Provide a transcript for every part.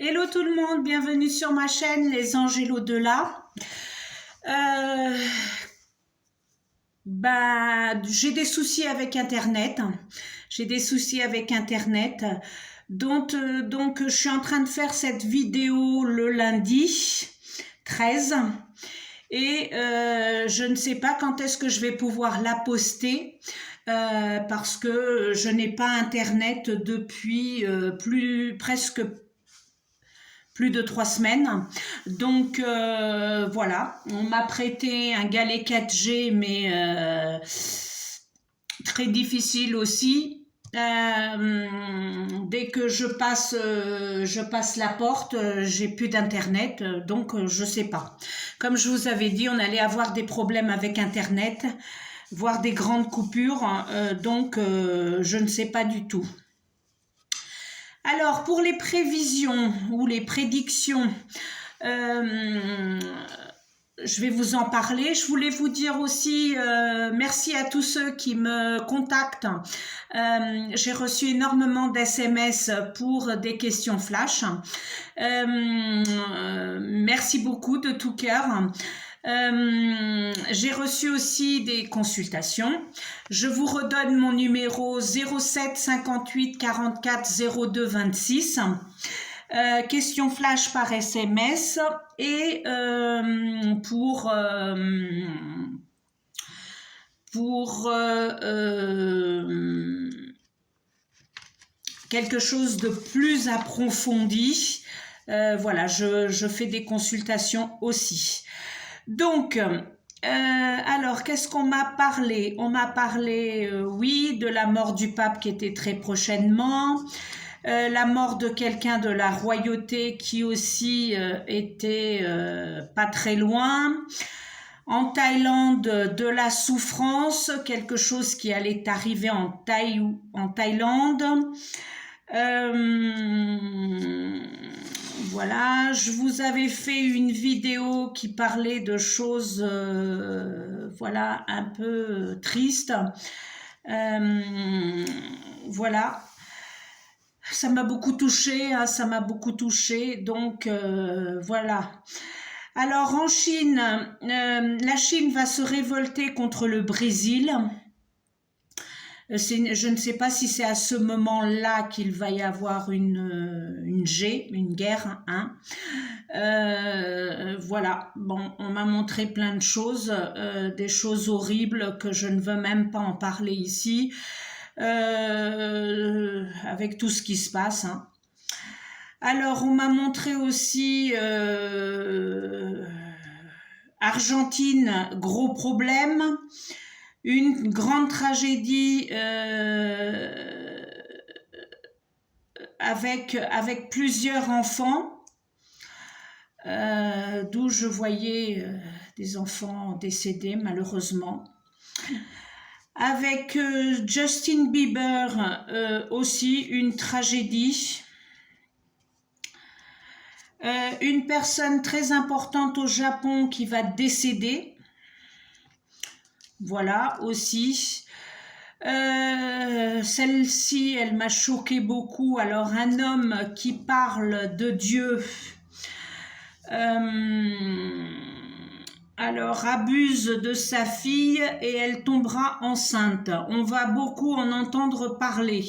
Hello tout le monde, bienvenue sur ma chaîne Les Anges et l'au-delà. J'ai des soucis avec Internet. Donc, je suis en train de faire cette vidéo le lundi 13 et je ne sais pas quand est-ce que je vais pouvoir la poster. Parce que je n'ai pas Internet depuis presque plus de 3 semaines. Donc voilà, on m'a prêté un galet 4G, mais très difficile aussi. Dès que je passe la porte, j'ai plus d'internet, donc je sais pas. Comme je vous avais dit, on allait avoir des problèmes avec internet, voire des grandes coupures, donc je ne sais pas du tout. Alors, pour les prévisions ou les prédictions, je vais vous en parler. Je voulais vous dire aussi merci à tous ceux qui me contactent. J'ai reçu énormément d'SMS pour des questions flash. Merci beaucoup de tout cœur. J'ai reçu aussi des consultations. Je vous redonne mon numéro 07 58 44 02 26. Question flash par SMS et pour quelque chose de plus approfondi, voilà, je fais des consultations aussi. Donc, alors, qu'est-ce qu'on m'a parlé? On m'a parlé, oui, de la mort du pape qui était très prochainement, la mort de quelqu'un de la royauté qui aussi était pas très loin. En Thaïlande, de la souffrance, quelque chose qui allait arriver en Thaïlande. Voilà, je vous avais fait une vidéo qui parlait de choses voilà, un peu tristes. Voilà, ça m'a beaucoup touchée, hein, donc voilà. Alors en Chine, la Chine va se révolter contre le Brésil. Je ne sais pas si c'est à ce moment-là qu'il va y avoir une guerre. Hein. Voilà, bon, on m'a montré plein de choses, des choses horribles que je ne veux même pas en parler ici, avec tout ce qui se passe. Hein. Alors, on m'a montré aussi Argentine, gros problème. Une grande tragédie avec plusieurs enfants, d'où je voyais des enfants décédés malheureusement. Avec Justin Bieber aussi une tragédie. Une personne très importante au Japon qui va décéder. Voilà, aussi. Celle-ci, elle m'a choqué beaucoup. Alors, un homme qui parle de Dieu, alors abuse de sa fille et elle tombera enceinte. On va beaucoup en entendre parler.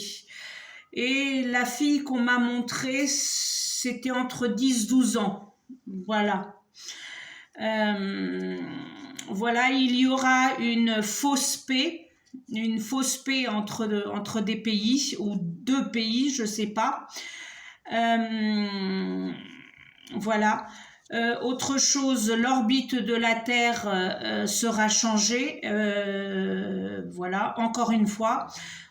Et la fille qu'on m'a montrée, c'était entre 10-12 ans. Voilà. Voilà, il y aura une fausse paix entre des pays ou deux pays, je ne sais pas. Voilà. Autre chose, l'orbite de la Terre sera changée. Voilà, encore une fois,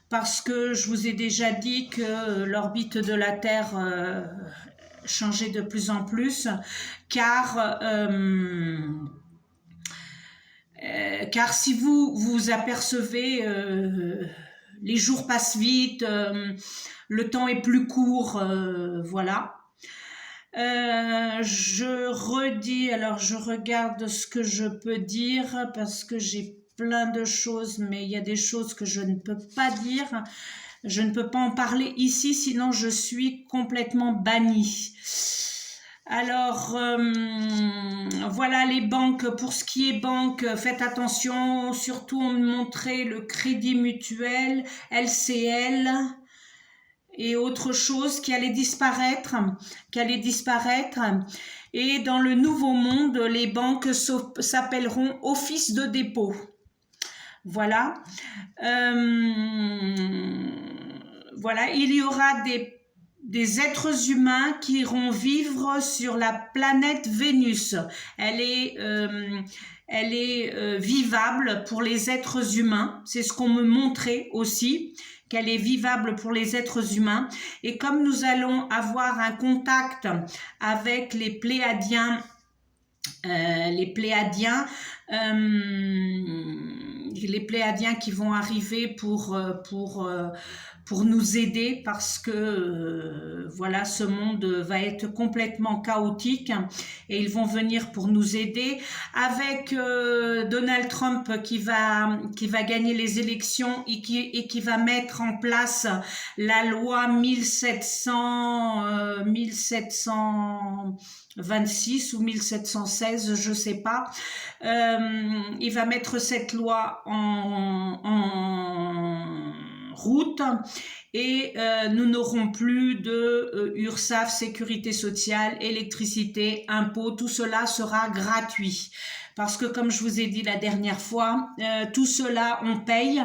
parce que je vous ai déjà dit que l'orbite de la Terre changeait de plus en plus, car si vous apercevez, les jours passent vite, le temps est plus court, voilà. Je redis, alors je regarde ce que je peux dire parce que j'ai plein de choses, mais il y a des choses que je ne peux pas dire. Je ne peux pas en parler ici, sinon je suis complètement bannie. Alors, voilà les banques. Pour ce qui est banque, faites attention. Surtout, on me montrait le Crédit Mutuel, LCL et autre chose qui allait disparaître. Et dans le nouveau monde, les banques s'appelleront Office de dépôt. Voilà. Voilà, il y aura des êtres humains qui iront vivre sur la planète Vénus. Elle est vivable pour les êtres humains. C'est ce qu'on me montrait aussi, qu'elle est vivable pour les êtres humains. Et comme nous allons avoir un contact avec les Pléiadiens, les Pléiadiens qui vont arriver pour nous aider, parce que voilà, ce monde va être complètement chaotique et ils vont venir pour nous aider, avec Donald Trump qui va gagner les élections et qui va mettre en place la loi 1726 ou 1716, je sais pas. Il va mettre cette loi en route et nous n'aurons plus de URSSAF, sécurité sociale, électricité, impôts, tout cela sera gratuit. Parce que comme je vous ai dit la dernière fois, tout cela on paye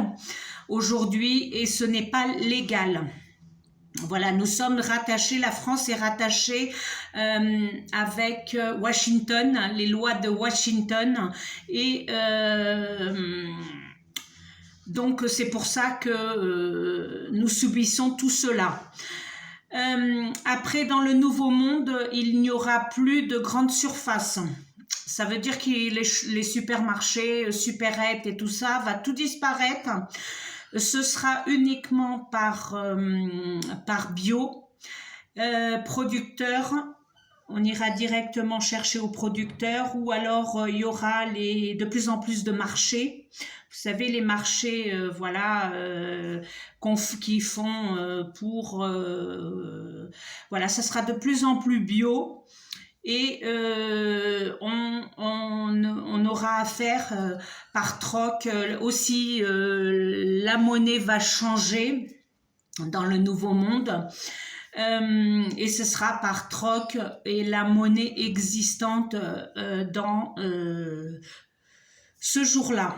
aujourd'hui et ce n'est pas légal. Voilà, nous sommes rattachés, la France est rattachée avec Washington, les lois de Washington, et donc c'est pour ça que nous subissons tout cela. Après, dans le nouveau monde, il n'y aura plus de grandes surfaces. Ça veut dire que les supermarchés, supérettes et tout ça va tout disparaître. Ce sera uniquement par bio, producteur. On ira directement chercher au producteur, ou alors il y aura de plus en plus de marchés. Vous savez, les marchés, voilà, qui font voilà, ça sera de plus en plus bio. Et on aura affaire par troc. Aussi, la monnaie va changer dans le nouveau monde. Et ce sera par troc et la monnaie existante dans ce jour-là.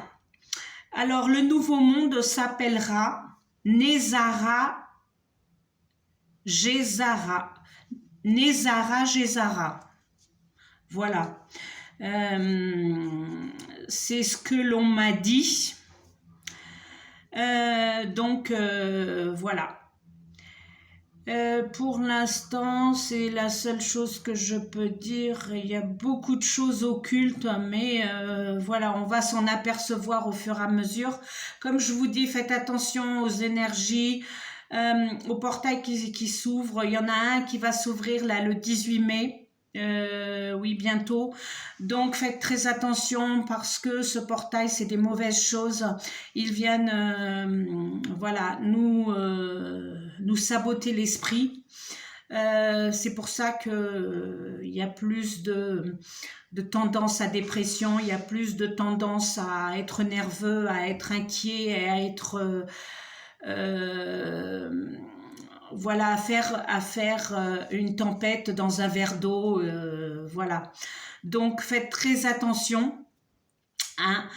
Alors, le nouveau monde s'appellera Nezara Gézara. Voilà. C'est ce que l'on m'a dit. Donc, voilà. Pour l'instant, c'est la seule chose que je peux dire. Il y a beaucoup de choses occultes, mais voilà, on va s'en apercevoir au fur et à mesure. Comme je vous dis, faites attention aux énergies, au portail qui s'ouvre. Il y en a un qui va s'ouvrir là le 18 mai. Oui, bientôt. Donc faites très attention, parce que ce portail, c'est des mauvaises choses. Ils viennent voilà, nous saboter l'esprit. C'est pour ça que il y a plus de tendance à dépression, il y a plus de tendance à être nerveux, à être inquiet, à être voilà, à faire une tempête dans un verre d'eau, voilà. Donc faites très attention, hein.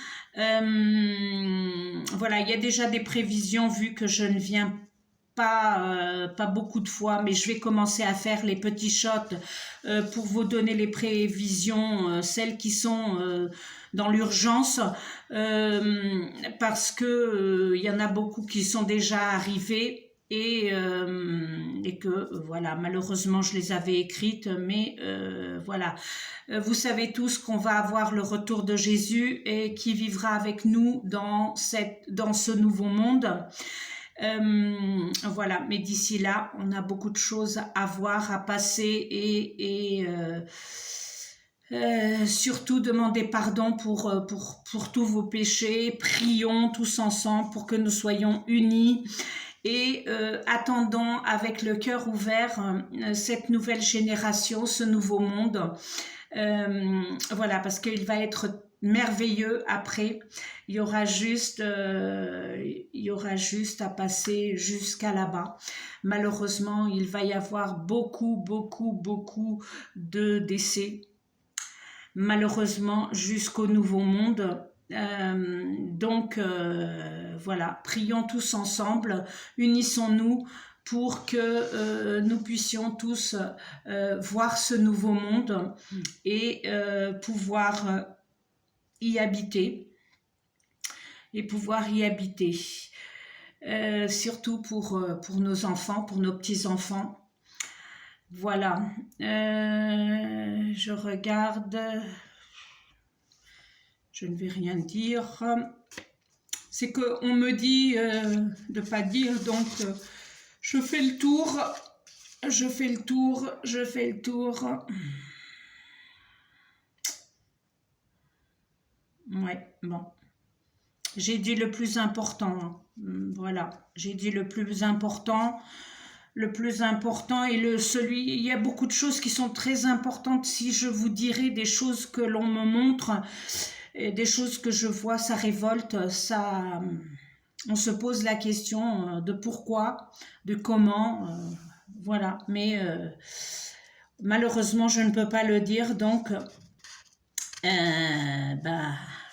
Voilà, il y a déjà des prévisions, vu que je ne viens pas beaucoup de fois, mais je vais commencer à faire les petits shots pour vous donner les prévisions, celles qui sont dans l'urgence, parce que il y en a beaucoup qui sont déjà arrivées. Et que voilà, malheureusement je les avais écrites, mais voilà, vous savez tous qu'on va avoir le retour de Jésus et qui vivra avec nous dans ce nouveau monde. Voilà, mais d'ici là, on a beaucoup de choses à voir, à passer, et surtout demandez pardon pour tous vos péchés. Prions tous ensemble pour que nous soyons unis et attendant avec le cœur ouvert cette nouvelle génération, ce nouveau monde. Voilà, parce qu'il va être merveilleux après. Il y aura juste à passer jusqu'à là-bas. Malheureusement, il va y avoir beaucoup de décès. Malheureusement, jusqu'au nouveau monde. Donc, voilà, prions tous ensemble, unissons-nous pour que nous puissions tous voir ce nouveau monde et pouvoir y habiter. Surtout pour nos enfants, pour nos petits-enfants. Voilà. Je regarde. Je ne vais rien dire. C'est qu'on me dit de ne pas dire, donc je fais le tour. Ouais, bon. J'ai dit le plus important. Voilà, j'ai dit le plus important. Le plus important est il y a beaucoup de choses qui sont très importantes. Si je vous dirais des choses que l'on me montre, des choses que je vois, ça révolte, on se pose la question de pourquoi, de comment, voilà. Mais malheureusement, je ne peux pas le dire, donc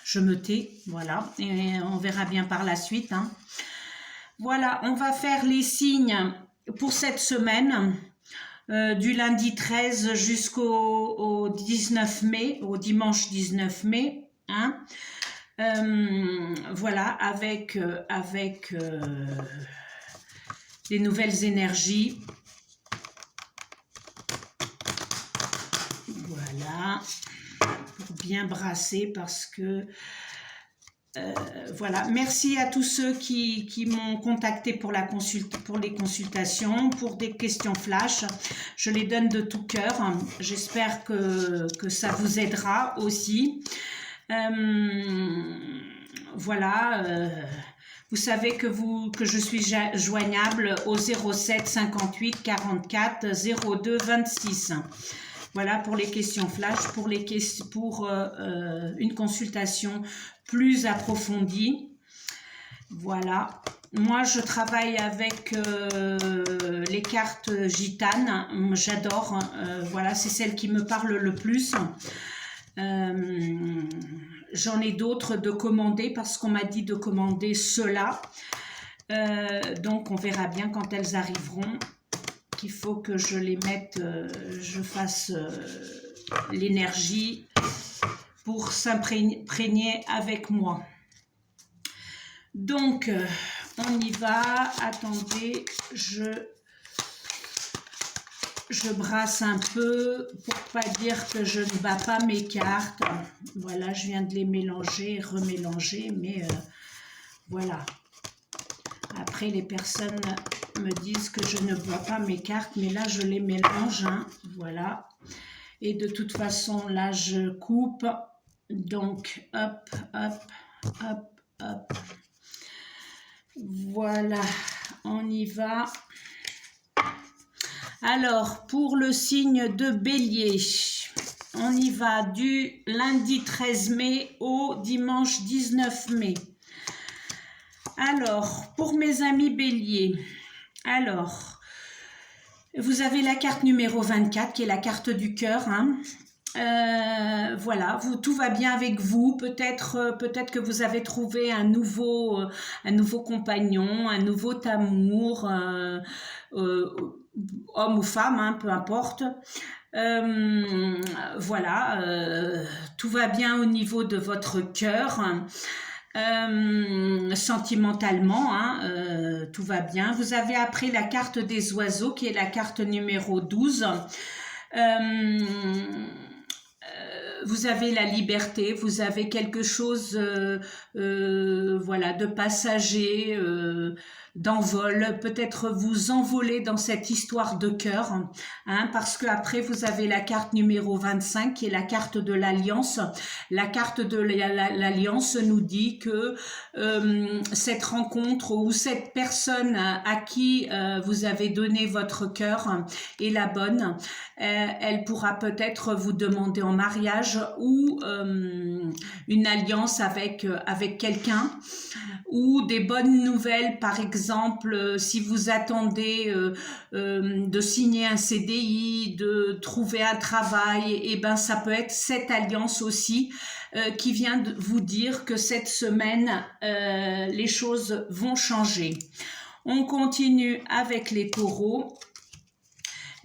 je me tais, voilà. Et on verra bien par la suite, hein. Voilà, on va faire les signes pour cette semaine, du lundi 13 jusqu'au 19 mai, au dimanche 19 mai, hein. Voilà, avec les nouvelles énergies. Voilà, pour bien brasser parce que voilà, merci à tous ceux qui m'ont contacté pour les consultations, pour des questions flash. Je les donne de tout cœur. J'espère que ça vous aidera aussi. Voilà, vous savez que je suis joignable au 07 58 44 02 26. Voilà pour les questions flash, pour une consultation plus approfondie. Voilà. Moi, je travaille avec les cartes gitanes. J'adore. Voilà, c'est celle qui me parle le plus. J'en ai d'autres de commander parce qu'on m'a dit de commander cela. Donc, on verra bien quand elles arriveront. Qu'il faut que je les mette, je fasse l'énergie pour s'imprégner avec moi. Donc, on y va. Attendez, je brasse un peu pour pas dire que je ne bats pas mes cartes. Voilà, je viens de les mélanger, remélanger, mais voilà. Après, les personnes me disent que je ne bois pas mes cartes, mais là, je les mélange, hein, voilà. Et de toute façon, là, je coupe. Donc, hop, hop, hop, hop. Voilà, on y va. Alors, pour le signe de Bélier, on y va du lundi 13 mai au dimanche 19 mai. Alors, pour mes amis Bélier, alors, vous avez la carte numéro 24 qui est la carte du cœur, hein. Voilà, tout va bien avec vous. Peut-être que vous avez trouvé un nouveau compagnon, un nouveau amour, homme ou femme, hein, peu importe. Voilà, tout va bien au niveau de votre cœur. Sentimentalement, hein, tout va bien. Vous avez après la carte des oiseaux qui est la carte numéro 12. Vous avez la liberté, vous avez quelque chose voilà, de passager, d'envol, peut-être vous envoler dans cette histoire de cœur, hein, parce que après vous avez la carte numéro 25 qui est la carte de l'alliance. La carte de l'alliance nous dit que cette rencontre ou cette personne à qui vous avez donné votre cœur est la bonne. Elle pourra peut-être vous demander en mariage ou une alliance avec quelqu'un, ou des bonnes nouvelles, par exemple si vous attendez de signer un CDI, de trouver un travail, et ben ça peut être cette alliance aussi qui vient de vous dire que cette semaine les choses vont changer. On continue avec les taureaux.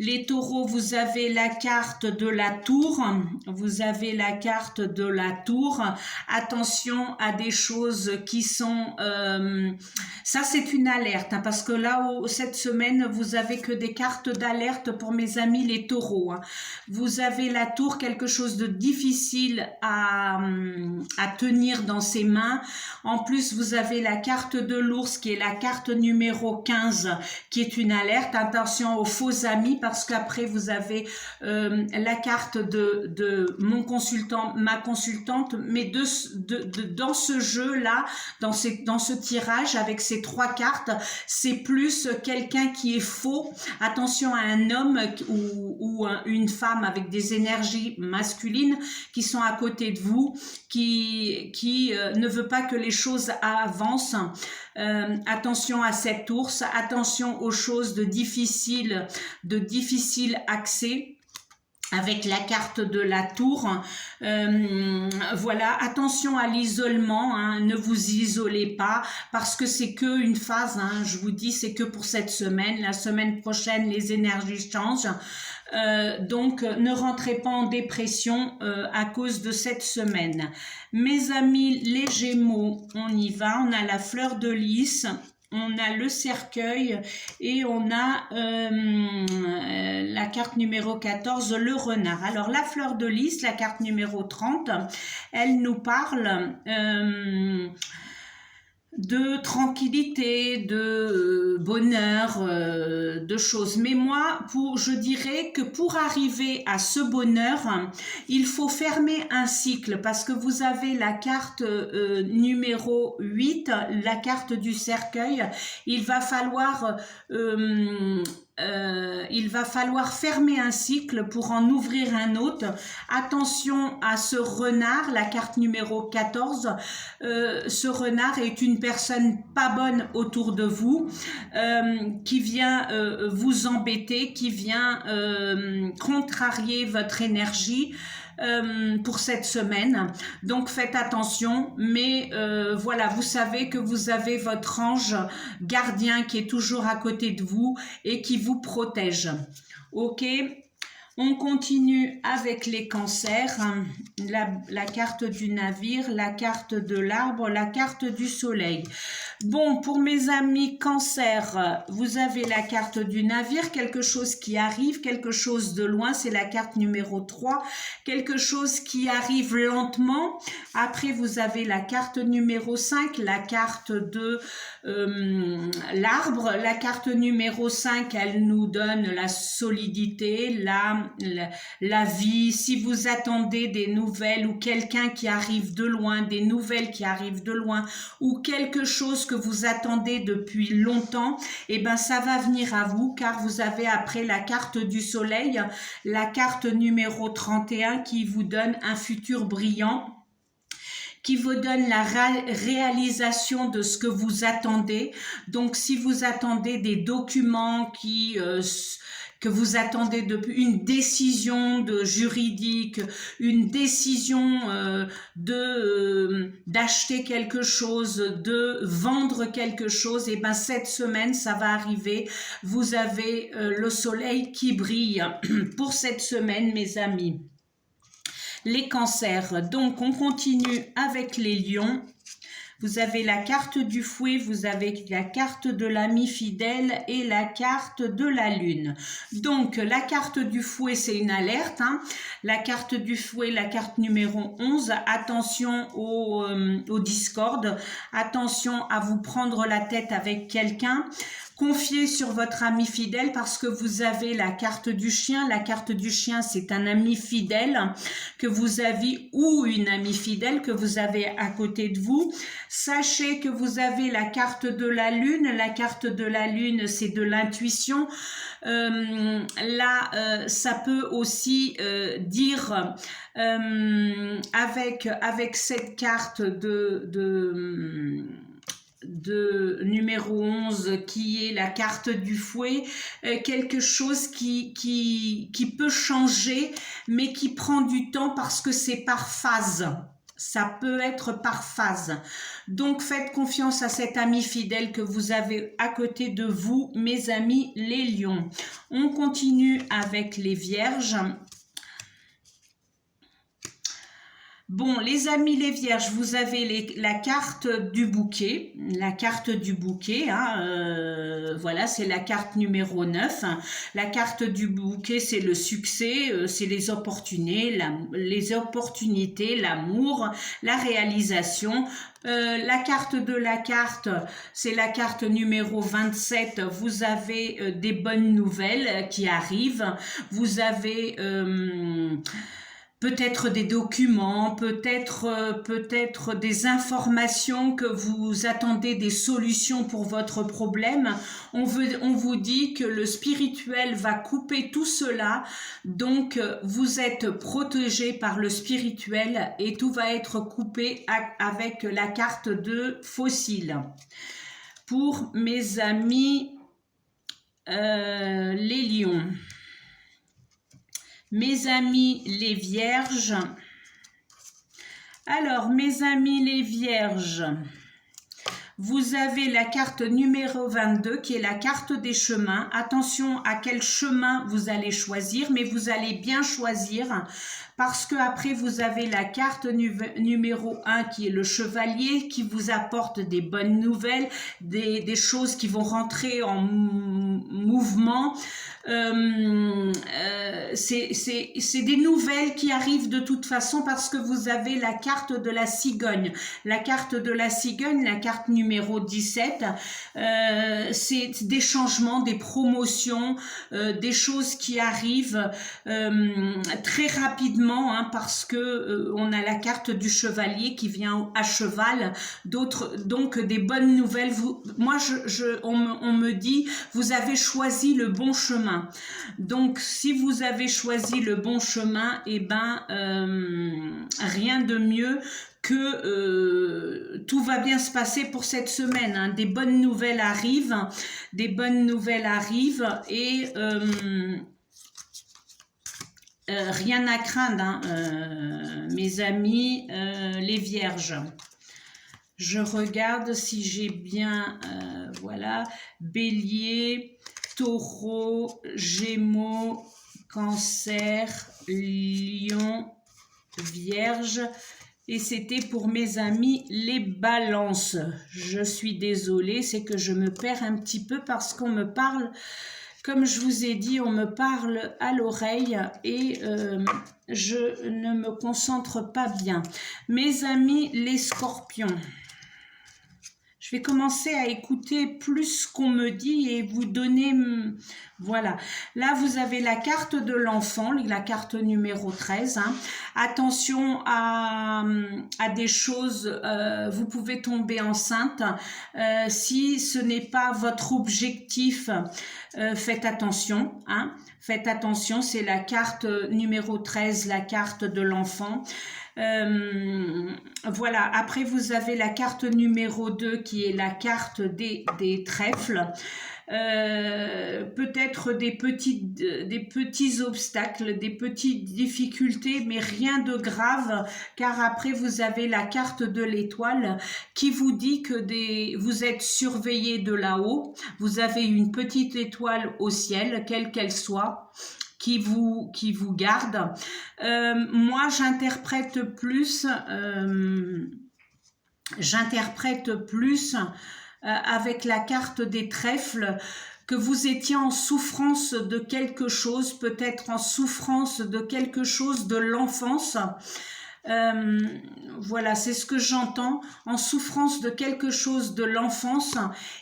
Les taureaux, vous avez la carte de la tour. Vous avez la carte de la tour. Attention à des choses qui sont... ça, c'est une alerte, hein, parce que là, cette semaine, vous avez que des cartes d'alerte pour mes amis les taureaux. Hein. Vous avez la tour, quelque chose de difficile à tenir dans ses mains. En plus, vous avez la carte de l'ours, qui est la carte numéro 15, qui est une alerte. Attention aux faux amis, parce qu'après vous avez la carte de mon consultant, ma consultante, mais dans ce jeu-là, dans ce tirage avec ces 3 cartes, c'est plus quelqu'un qui est faux. Attention à un homme ou une femme avec des énergies masculines qui sont à côté de vous, qui ne veut pas que les choses avancent. Attention à cet ours, attention aux choses de difficile accès avec la carte de la tour. Voilà, attention à l'isolement, hein, ne vous isolez pas parce que c'est que une phase, hein, je vous dis, c'est que pour cette semaine. La semaine prochaine, les énergies changent. Donc ne rentrez pas en dépression à cause de cette semaine. Mes amis les Gémeaux, on y va, on a la fleur de lys, on a le cercueil et on a la carte numéro 14, le renard. Alors la fleur de lys, la carte numéro 30, elle nous parle de tranquillité, de bonheur, de choses. Mais moi, je dirais que pour arriver à ce bonheur, il faut fermer un cycle parce que vous avez la carte numéro 8, la carte du cercueil. Il va falloir fermer un cycle pour en ouvrir un autre. Attention à ce renard, la carte numéro 14. Ce renard est une personne pas bonne autour de vous, qui vient vous embêter, qui vient contrarier votre énergie. Pour cette semaine, donc faites attention, mais voilà, vous savez que vous avez votre ange gardien qui est toujours à côté de vous et qui vous protège. Ok, on continue avec les cancers, la carte du navire, la carte de l'arbre, la carte du soleil. Bon, pour mes amis cancer, vous avez la carte du navire, quelque chose qui arrive, quelque chose de loin, c'est la carte numéro 3, quelque chose qui arrive lentement. Après, vous avez la carte numéro 5, la carte de l'arbre. La carte numéro 5, elle nous donne la solidité, la vie. Si vous attendez des nouvelles ou quelqu'un qui arrive de loin, des nouvelles qui arrivent de loin, ou quelque chose que vous attendez depuis longtemps, et ben ça va venir à vous, car vous avez après la carte du soleil, la carte numéro 31 qui vous donne un futur brillant, qui vous donne la réalisation de ce que vous attendez. Donc si vous attendez des documents que vous attendez depuis une décision juridique, une décision d'acheter quelque chose, de vendre quelque chose, et ben cette semaine ça va arriver. Vous avez le soleil qui brille pour cette semaine, mes amis. Les cancers, donc on continue avec les lions. Vous avez la carte du fouet, vous avez la carte de l'ami fidèle et la carte de la lune. Donc, la carte du fouet, c'est une alerte. Hein. La carte du fouet, la carte numéro 11, attention au discorde, attention à vous prendre la tête avec quelqu'un. Confiez sur votre ami fidèle parce que vous avez la carte du chien. La carte du chien, c'est un ami fidèle que vous avez ou une amie fidèle que vous avez à côté de vous. Sachez que vous avez la carte de la lune. La carte de la lune, c'est de l'intuition. Là, ça peut aussi dire avec cette carte de numéro 11 qui est la carte du fouet, quelque chose qui peut changer mais qui prend du temps parce que c'est par phase. Ça peut être par phase. Donc, faites confiance à cet ami fidèle que vous avez à côté de vous, mes amis les lions. On continue avec les vierges. Bon, les amis les vierges, vous avez la carte du bouquet, hein, voilà, c'est la carte numéro 9. La carte du bouquet, c'est le succès, c'est les opportunités, l'amour, la réalisation. La carte de la carte, c'est la carte numéro 27. Vous avez des bonnes nouvelles qui arrivent. Vous avez peut-être des documents, peut-être des informations que vous attendez des solutions pour votre problème. On vous dit que le spirituel va couper tout cela, donc vous êtes protégé par le spirituel et tout va être coupé avec la carte de fossile. Pour mes amis les lions. Mes amis les vierges, alors mes amis les vierges, vous avez la carte numéro 22 qui est la carte des chemins. Attention à quel chemin vous allez choisir, mais vous allez bien choisir parce que après vous avez la carte numéro 1 qui est le chevalier qui vous apporte des bonnes nouvelles, des choses qui vont rentrer en mouvement. C'est des nouvelles qui arrivent de toute façon parce que vous avez la carte de la cigogne. La carte de la cigogne, la carte numéro 17, c'est des changements, des promotions, des choses qui arrivent très rapidement hein, parce que on a la carte du chevalier qui vient à cheval, donc des bonnes nouvelles. On me dit, vous avez choisi le bon chemin. Donc, si vous avez choisi le bon chemin, eh ben, rien de mieux que tout va bien se passer pour cette semaine. Hein. Des bonnes nouvelles arrivent et rien à craindre, hein, mes amis les vierges. Je regarde si j'ai bien, voilà, bélier, taureau, gémeaux, cancer, lion, vierge. Et c'était pour mes amis les balances. Je suis désolée, c'est que je me perds un petit peu parce qu'on me parle, comme je vous ai dit, on me parle à l'oreille et je ne me concentre pas bien. Mes amis les scorpions. Je vais commencer à écouter plus ce qu'on me dit et vous donner... Voilà. Là, vous avez la carte de l'enfant, la carte numéro 13. Hein. Attention à des choses, vous pouvez tomber enceinte. Si ce n'est pas votre objectif, faites attention. Hein. Faites attention, c'est la carte numéro 13, la carte de l'enfant. Voilà, après vous avez la carte numéro 2 qui est la carte des trèfles. Peut-être des petits obstacles, des petites difficultés, mais rien de grave, car après vous avez la carte de l'étoile qui vous dit que vous êtes surveillé de là-haut, vous avez une petite étoile au ciel, quelle qu'elle soit, qui vous garde. Moi, j'interprète plus j'interprète plus avec la carte des trèfles, que vous étiez en souffrance de quelque chose, peut-être en souffrance de quelque chose de l'enfance. Voilà, c'est ce que j'entends, en souffrance de quelque chose de l'enfance,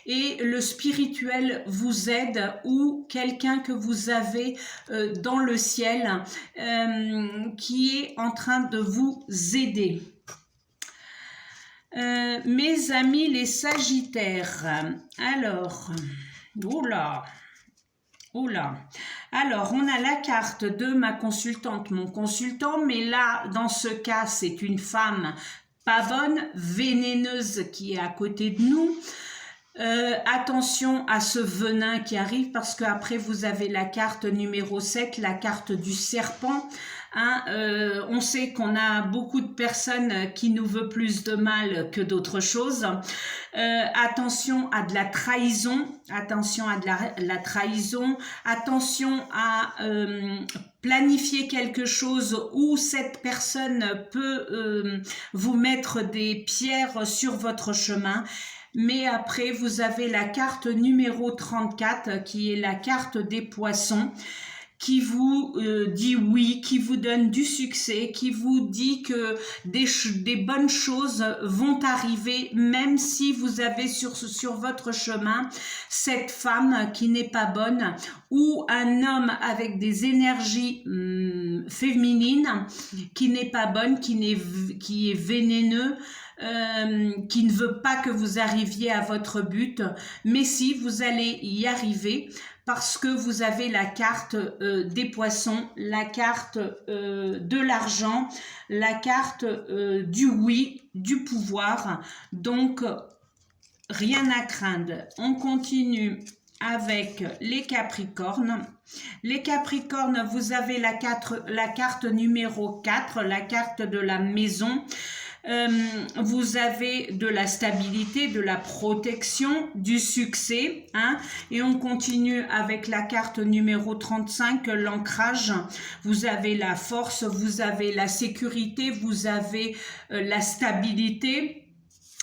et le spirituel vous aide, ou quelqu'un que vous avez dans le ciel qui est en train de vous aider. Mes amis les Sagittaires, alors, oula, oula. Alors, on a la carte de ma consultante, mon consultant, mais là, dans ce cas, c'est une femme pas bonne, vénéneuse qui est à côté de nous. Attention à ce venin qui arrive, parce qu'après, vous avez la carte numéro 7, la carte du serpent. Hein, on sait qu'on a beaucoup de personnes qui nous veulent plus de mal que d'autres choses. Attention à de la trahison, attention à de la trahison, attention à planifier quelque chose où cette personne peut vous mettre des pierres sur votre chemin. Mais après, vous avez la carte numéro 34 qui est la carte des poissons, qui vous dit oui, qui vous donne du succès, qui vous dit que des bonnes choses vont arriver, même si vous avez sur votre chemin cette femme qui n'est pas bonne, ou un homme avec des énergies féminines qui n'est pas bonne, qui est vénéneux, qui ne veut pas que vous arriviez à votre but, mais si vous allez y arriver, parce que vous avez la carte des poissons, la carte de l'argent, la carte du oui, du pouvoir. Donc, rien à craindre. On continue avec les Capricornes. Les Capricornes, vous avez la carte numéro 4, la carte de la maison. Vous avez de la stabilité, de la protection, du succès, hein, et on continue avec la carte numéro 35, l'ancrage. Vous avez la force, vous avez la sécurité, vous avez la stabilité.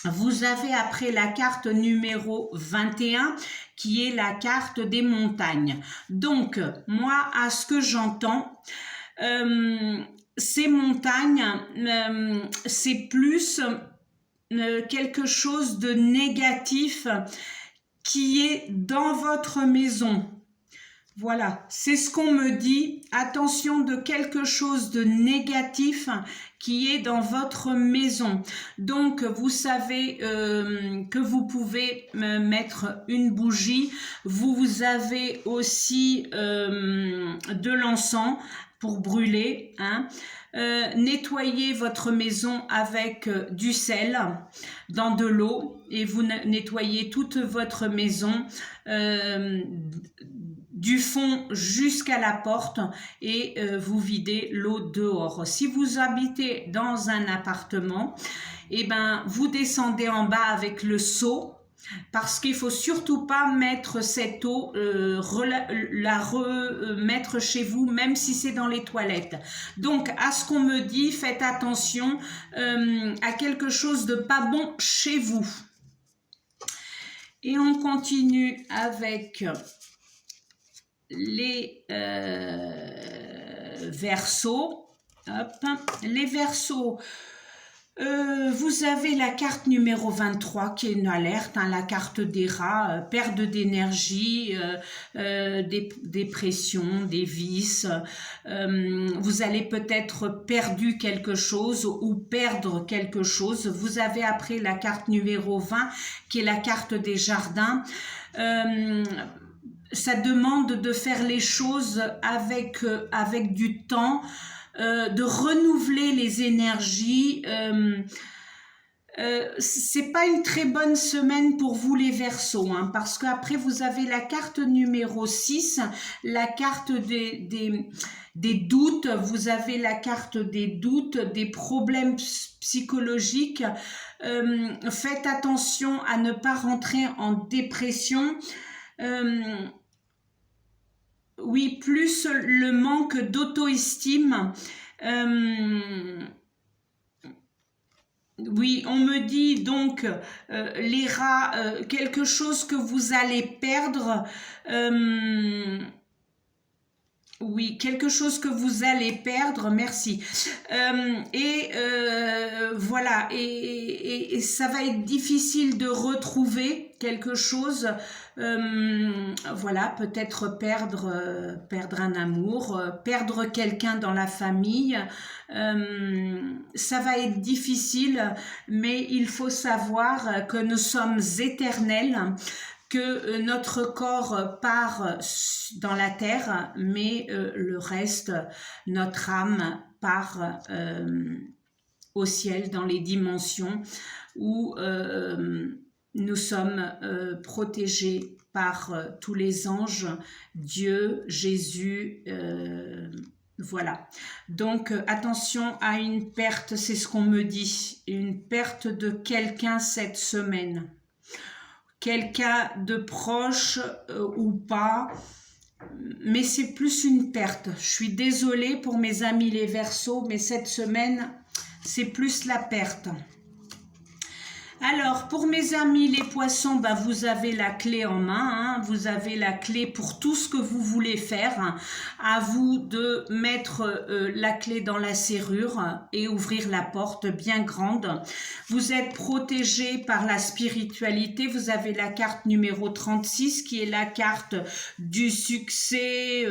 Vous avez après la carte numéro 21 qui est la carte des montagnes. Donc, moi, à ce que j'entends, ces montagnes, c'est plus quelque chose de négatif qui est dans votre maison. Voilà, c'est ce qu'on me dit. Attention de quelque chose de négatif qui est dans votre maison. Donc, vous savez que vous pouvez mettre une bougie. Vous avez aussi de l'encens pour brûler, hein. Nettoyez votre maison avec du sel dans de l'eau, et vous nettoyez toute votre maison du fond jusqu'à la porte, et vous videz l'eau dehors. Si vous habitez dans un appartement, eh ben, vous descendez en bas avec le seau, parce qu'il faut surtout pas mettre cette eau, mettre chez vous, même si c'est dans les toilettes. Donc, à ce qu'on me dit, faites attention à quelque chose de pas bon chez vous. Et on continue avec les Verseaux. Hop. Les Verseaux. Vous avez la carte numéro 23 qui est une alerte, hein, la carte des rats, perte d'énergie, dépression, des vices. Vous allez peut-être perdu quelque chose ou perdre quelque chose. Vous avez après la carte numéro 20 qui est la carte des jardins. Ça demande de faire les choses avec du temps, de renouveler les énergies. C'est pas une très bonne semaine pour vous les Verseaux, hein, parce qu'après vous avez la carte numéro 6, la carte des doutes. Vous avez la carte des doutes, des problèmes psychologiques. Faites attention à ne pas rentrer en dépression. Oui, plus le manque d'auto-estime. oui, on me dit donc les rats, quelque chose que vous allez perdre. Oui, quelque chose que vous allez perdre, merci. Voilà, et ça va être difficile de retrouver quelque chose. Voilà, peut-être perdre un amour, perdre quelqu'un dans la famille. Ça va être difficile, mais il faut savoir que nous sommes éternels, que notre corps part dans la terre, mais le reste, notre âme part au ciel, dans les dimensions où nous sommes protégés par tous les anges, Dieu, Jésus, voilà. Donc attention à une perte, c'est ce qu'on me dit, une perte de quelqu'un cette semaine. Quelqu'un de proche ou pas, mais c'est plus une perte. Je suis désolée pour mes amis les Verseaux, mais cette semaine, c'est plus la perte. Alors, pour mes amis les Poissons, bah, vous avez la clé en main, hein, vous avez la clé pour tout ce que vous voulez faire. Hein. À vous de mettre la clé dans la serrure et ouvrir la porte bien grande. Vous êtes protégé par la spiritualité. Vous avez la carte numéro 36 qui est la carte du succès,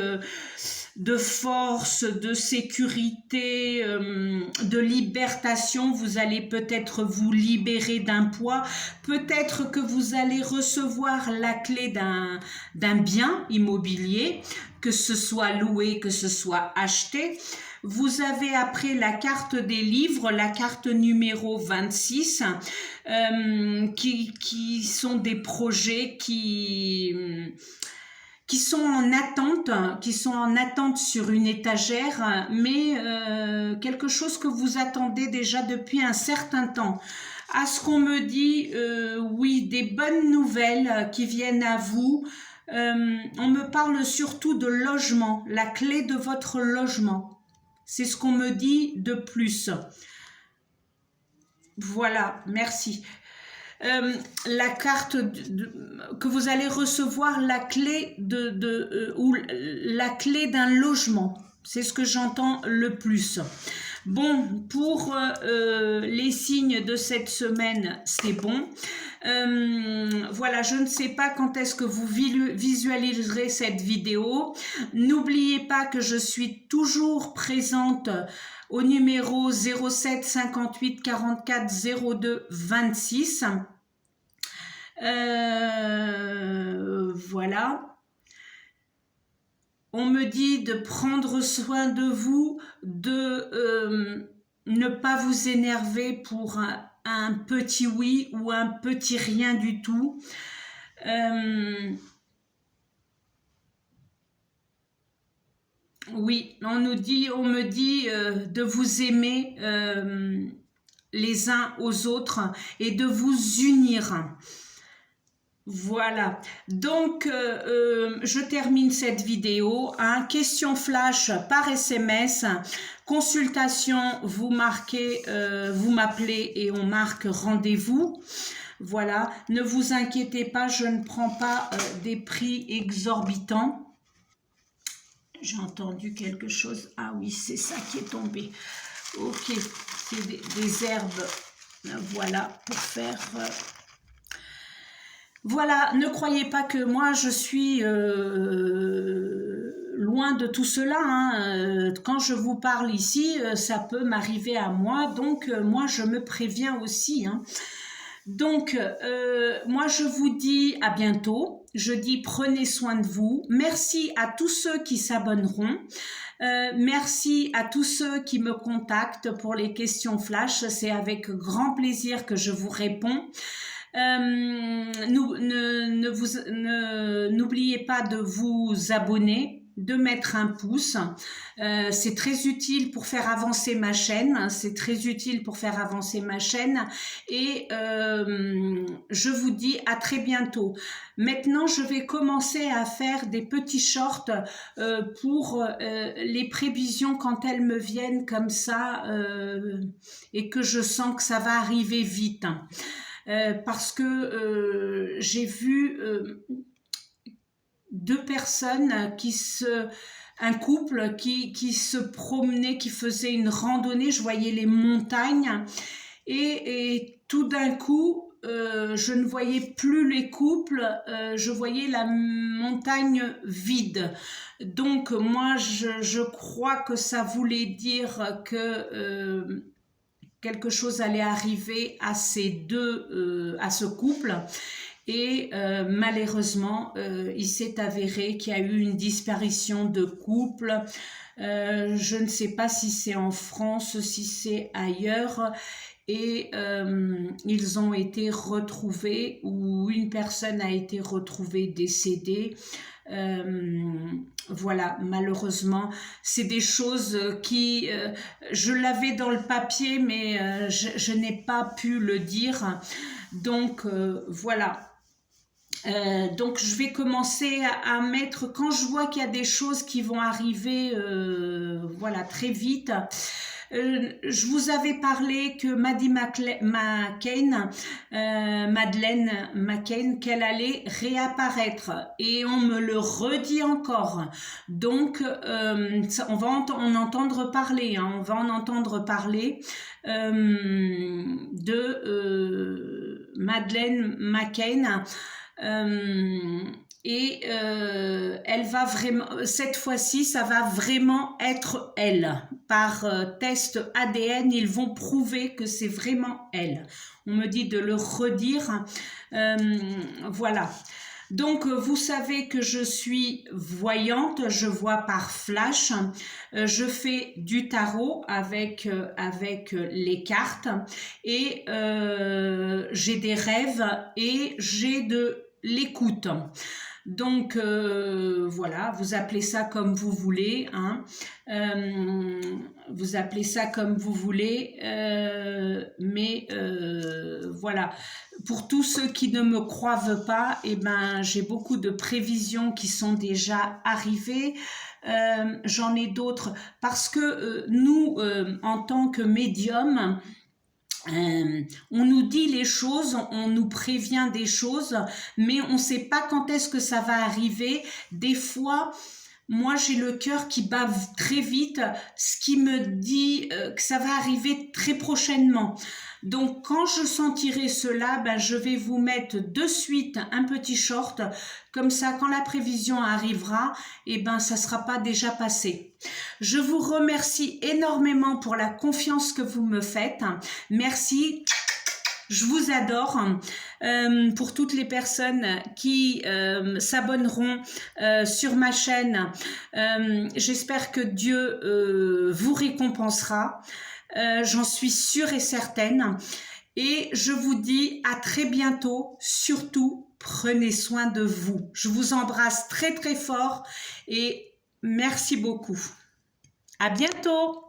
de force, de sécurité, de libertation. Vous allez peut-être vous libérer d'un poids, peut-être que vous allez recevoir la clé d'un bien immobilier, que ce soit loué, que ce soit acheté. Vous avez après la carte des livres, la carte numéro 26, qui sont des projets qui sont en attente sur une étagère, mais quelque chose que vous attendez déjà depuis un certain temps. À ce qu'on me dit, oui, des bonnes nouvelles qui viennent à vous. On me parle surtout de logement, la clé de votre logement. C'est ce qu'on me dit de plus. Voilà, merci. La carte que vous allez recevoir, la clé ou la clé d'un logement. C'est ce que j'entends le plus. Bon, pour les signes de cette semaine, c'est bon. Voilà, je ne sais pas quand est-ce que vous visualiserez cette vidéo. N'oubliez pas que je suis toujours présente au numéro 07 58 44 02 26. Voilà. On me dit de prendre soin de vous, de ne pas vous énerver pour un petit oui ou un petit rien du tout. Oui, on me dit de vous aimer les uns aux autres et de vous unir. Voilà, donc je termine cette vidéo. Hein. Question flash par SMS, consultation, vous m'appelez et on marque rendez-vous. Voilà, ne vous inquiétez pas, je ne prends pas des prix exorbitants. J'ai entendu quelque chose. Ah oui, c'est ça qui est tombé. Ok, c'est des herbes. Voilà, pour faire... Voilà, ne croyez pas que moi je suis loin de tout cela. Hein. Quand je vous parle ici, ça peut m'arriver à moi. Donc, moi, je me préviens aussi. Hein. Donc, moi, je vous dis à bientôt. Je dis prenez soin de vous. Merci à tous ceux qui s'abonneront. Merci à tous ceux qui me contactent pour les questions flash. C'est avec grand plaisir que je vous réponds. N'oubliez pas de vous abonner de mettre un pouce. C'est très utile pour faire avancer ma chaîne. C'est très utile pour faire avancer ma chaîne. Et je vous dis à très bientôt. Maintenant, je vais commencer à faire des petits shorts pour les prévisions quand elles me viennent comme ça et que je sens que ça va arriver vite. Parce que j'ai vu deux personnes un couple qui se promenait, qui faisait une randonnée, je voyais les montagnes et tout d'un coup, je ne voyais plus les couples, je voyais la montagne vide. Donc moi, je crois que ça voulait dire que quelque chose allait arriver à à ce couple. Et malheureusement, il s'est avéré qu'il y a eu une disparition de couple. Je ne sais pas si c'est en France, si c'est ailleurs. Et ils ont été retrouvés, ou une personne a été retrouvée décédée. Voilà, malheureusement, c'est des choses qui, je l'avais dans le papier, mais je n'ai pas pu le dire. Donc, voilà. Donc je vais commencer à mettre, quand je vois qu'il y a des choses qui vont arriver voilà, très vite. Je vous avais parlé que Madeleine McCann, qu'elle allait réapparaître, et on me le redit encore. Donc on va en entendre parler, hein, on va en entendre parler de Madeleine McCann. Elle va vraiment, cette fois-ci, ça va vraiment être elle. Par test ADN, ils vont prouver que c'est vraiment elle. On me dit de le redire. Voilà. Donc, vous savez que je suis voyante, je vois par flash, je fais du tarot avec les cartes et j'ai des rêves et j'ai de l'écoute. Donc voilà, vous appelez ça comme vous voulez, hein. Vous appelez ça comme vous voulez, mais voilà. Pour tous ceux qui ne me croient pas, eh ben, j'ai beaucoup de prévisions qui sont déjà arrivées. J'en ai d'autres parce que nous, en tant que médium, on nous dit les choses, on nous prévient des choses, mais on ne sait pas quand est-ce que ça va arriver. Des fois, moi j'ai le cœur qui bat très vite, ce qui me dit que ça va arriver très prochainement. Donc quand je sentirai cela, ben, je vais vous mettre de suite un petit short, comme ça quand la prévision arrivera, eh ben, ça ne sera pas déjà passé. Je vous remercie énormément pour la confiance que vous me faites. Merci. Je vous adore. Pour toutes les personnes qui s'abonneront sur ma chaîne, j'espère que Dieu vous récompensera. J'en suis sûre et certaine. Et je vous dis à très bientôt. Surtout, prenez soin de vous. Je vous embrasse très très fort et merci beaucoup. À bientôt.